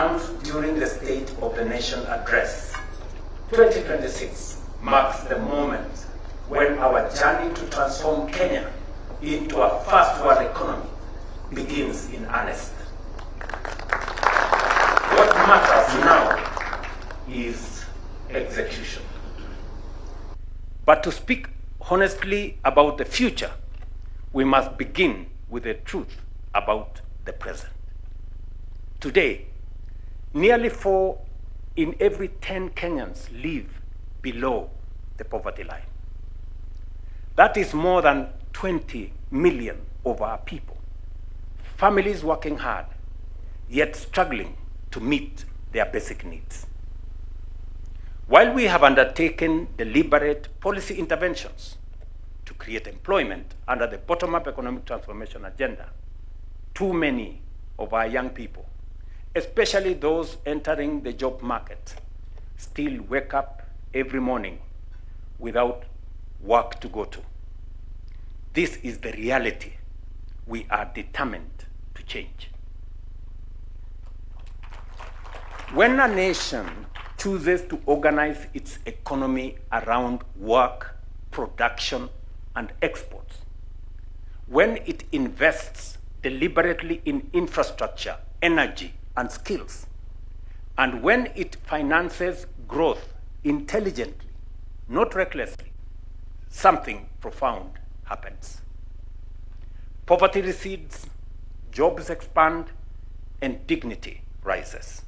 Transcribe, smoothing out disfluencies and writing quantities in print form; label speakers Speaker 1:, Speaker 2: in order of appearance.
Speaker 1: announced during the State of the Nation address, 2026 marks the moment when our journey to transform Kenya into a first world economy begins in earnest. What matters now is execution. But to speak honestly about the future, we must begin with the truth about the present. Today, nearly 4 in every 10 Kenyans live below the poverty line. That is more than 20 million of our people. Families working hard, yet struggling to meet their basic needs. While we have undertaken deliberate policy interventions to create employment under the bottom-up economic transformation agenda, too many of our young people, especially those entering the job market, still wake up every morning without work to go to. This is the reality we are determined to change. When a nation chooses to organize its economy around work, production, and exports, when it invests deliberately in infrastructure, energy, and skills, and when it finances growth intelligently, not recklessly, something profound happens. Poverty recedes, jobs expand, and dignity rises.